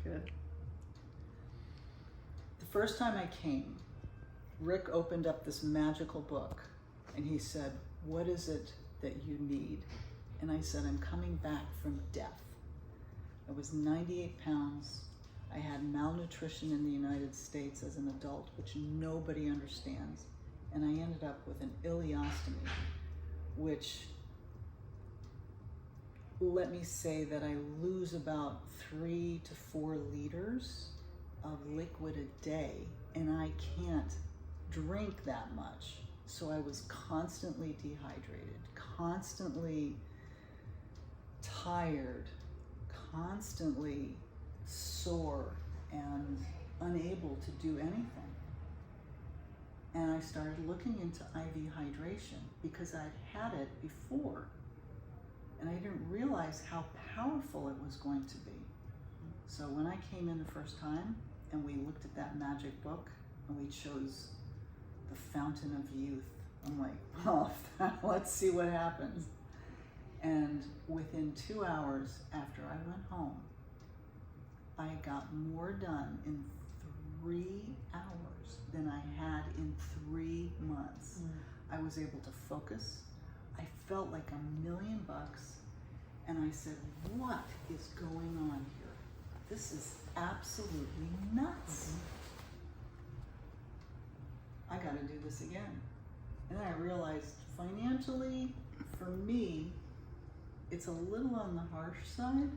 Good. The first time I came, Rick opened up this magical book and he said, "What is it that you need?" And I said, "I'm coming back from death." I was 98 pounds. I had malnutrition in the United States as an adult, which nobody understands. And I ended up with an ileostomy, which, let me say that I lose about 3 to 4 liters of liquid a day, and I can't drink that much. So I was constantly dehydrated, constantly tired, constantly sore and unable to do anything. And I started looking into IV hydration because I'd had it before and I didn't realize how powerful it was going to be. So when I came in the first time and we looked at that magic book and we chose the Fountain of Youth, I'm like, oh, let's see what happens. And within 2 hours after I went home, I got more done in 3 hours than I had in 3 months. I was able to focus. I felt like $1,000,000, and I said, what is going on here? This is absolutely nuts. I gotta do this again. And then I realized financially, for me, it's a little on the harsh side,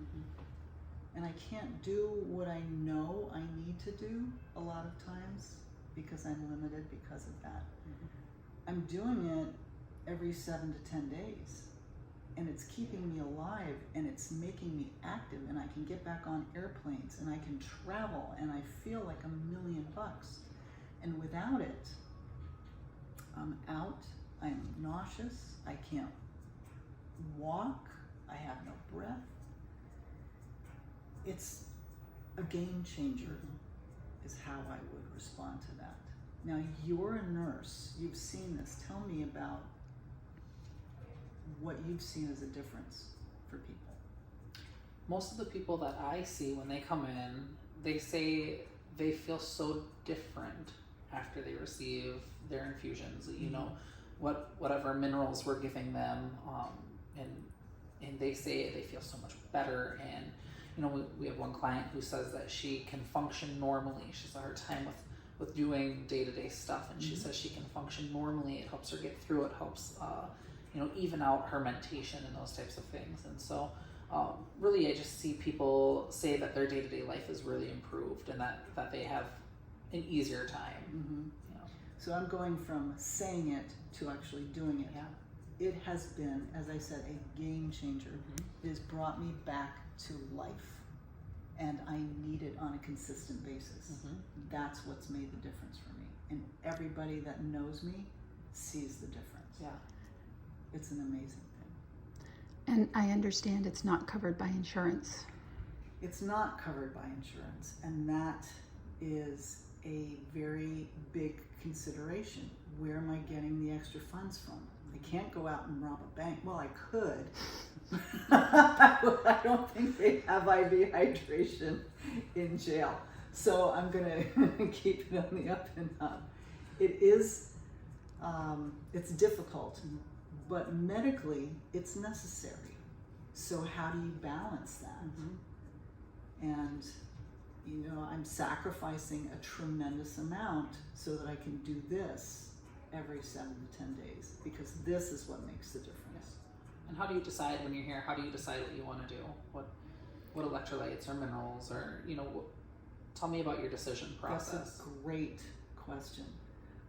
and I can't do what I know I need to do a lot of times because I'm limited because of that. I'm doing it every 7 to 10 days, and it's keeping me alive, and it's making me active, and I can get back on airplanes, and I can travel, and I feel like $1,000,000. And without it, I'm out, I'm nauseous, I can't walk, I have no breath. It's a game changer, is how I would respond to that. Now, you're a nurse, you've seen this. Tell me about what you've seen as a difference for people. Most of the people that I see when they come in, they say they feel so different after they receive their infusions. You know, whatever minerals we're giving them, and they say they feel so much better. And you know, we have one client who says that she can function normally. She has a hard time with doing day-to-day stuff, and she says she can function normally. It helps her get through. It helps you know, even out her meditation and those types of things. And so really I just see people say that their day-to-day life is really improved, and that they have an easier time. You know. So I'm going from saying it to actually doing it. Yeah. It has been, as I said, a game changer. It has brought me back to life, and I need it on a consistent basis. That's what's made the difference for me. And everybody that knows me sees the difference. Yeah. It's an amazing thing. And I understand it's not covered by insurance. It's not covered by insurance, and that is a very big consideration. Where am I getting the extra funds from? I can't go out and rob a bank. Well, I could. I don't think they have IV hydration in jail. So I'm gonna keep it on the up and up. It is, it's difficult, but medically it's necessary. So how do you balance that? And you know, I'm sacrificing a tremendous amount so that I can do this every 7 to 10 days, because this is what makes the difference. And how do you decide when you're here? How do you decide what you want to do? What electrolytes or minerals, or you know, tell me about your decision process. That's a great question.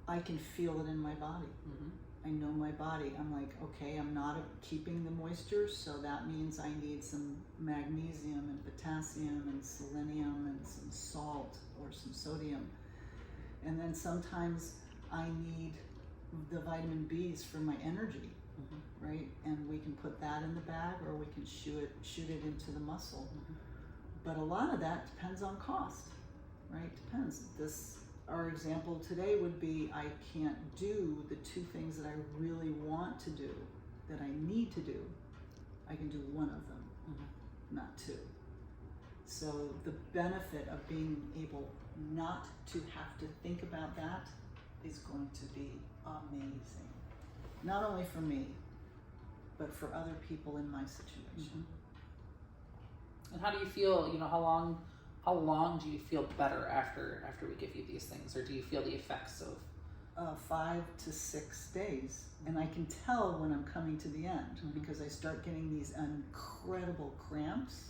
I can feel it in my body. I know my body. I'm like, okay, I'm not keeping the moisture, so that means I need some magnesium and potassium and selenium and some salt or some sodium. And then sometimes I need the vitamin B's for my energy, right? And we can put that in the bag, or we can shoot it into the muscle. But a lot of that depends on cost, right? Depends. Our example today would be, I can't do the 2 things that I really want to do, that I need to do. I can do one of them, not 2. So the benefit of being able not to have to think about that is going to be amazing. Not only for me, but for other people in my situation. And how do you feel, how long do you feel better after we give you these things, or do you feel the effects of 5 to 6 days, and I can tell when I'm coming to the end because I start getting these incredible cramps,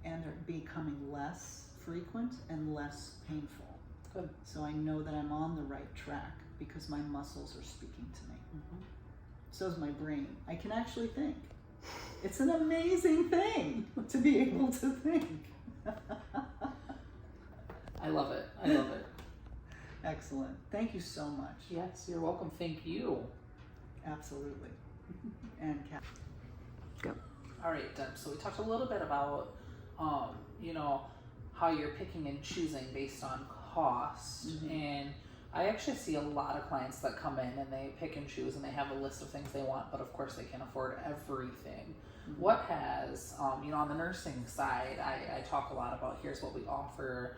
and they're becoming less frequent and less painful. Good. So I know that I'm on the right track because my muscles are speaking to me. So is my brain. I can actually think. It's an amazing thing to be able to think. I love it. I love it. Excellent. Thank you so much. Yes, you're welcome. Thank you. Absolutely. And Kat. Go. All right, Deb. So we talked a little bit about, how you're picking and choosing based on cost. And I actually see a lot of clients that come in and they pick and choose and they have a list of things they want, but of course they can't afford everything. What has, on the nursing side, I talk a lot about here's what we offer.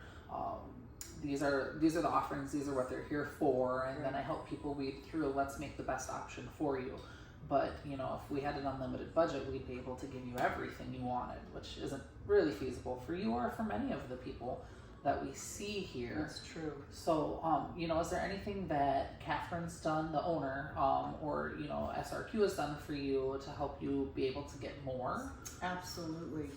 These are the offerings, these are what they're here for, and then I help people weed through, let's make the best option for you. But, if we had an unlimited budget, we'd be able to give you everything you wanted, which isn't really feasible for you or for many of the people that we see here. That's true. So, is there anything that Catherine's done, the owner, or, SRQ has done for you to help you be able to get more? Absolutely.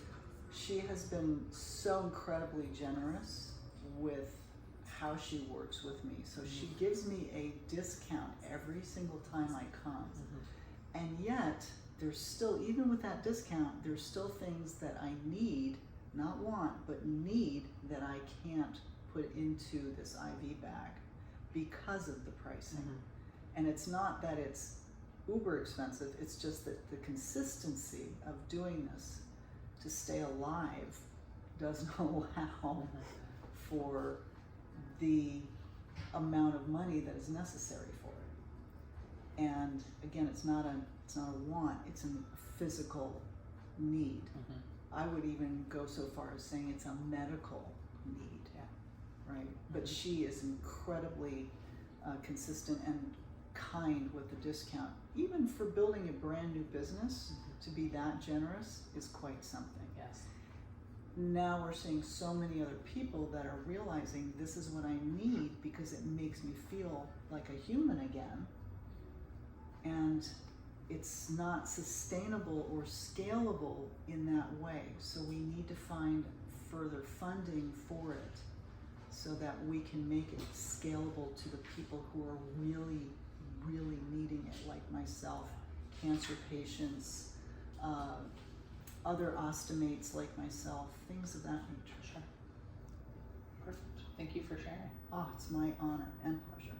She has been so incredibly generous with how she works with me. So she gives me a discount every single time I come. And yet, there's still, even with that discount, there's still things that I need, not want, but need, that I can't put into this IV bag because of the pricing. And it's not that it's uber expensive, it's just that the consistency of doing this to stay alive doesn't allow for the amount of money that is necessary for it. And again, it's not a want, it's a physical need. I would even go so far as saying it's a medical need, right? But she is incredibly consistent and kind with the discount. Even for building a brand new business, to be that generous is quite something. Yes. Now we're seeing so many other people that are realizing this is what I need because it makes me feel like a human again. And it's not sustainable or scalable in that way. So we need to find further funding for it so that we can make it scalable to the people who are really, really needing it, like myself, cancer patients, other ostomates like myself, things of that nature. Sure. Perfect. Thank you for sharing. Oh, it's my honor and pleasure.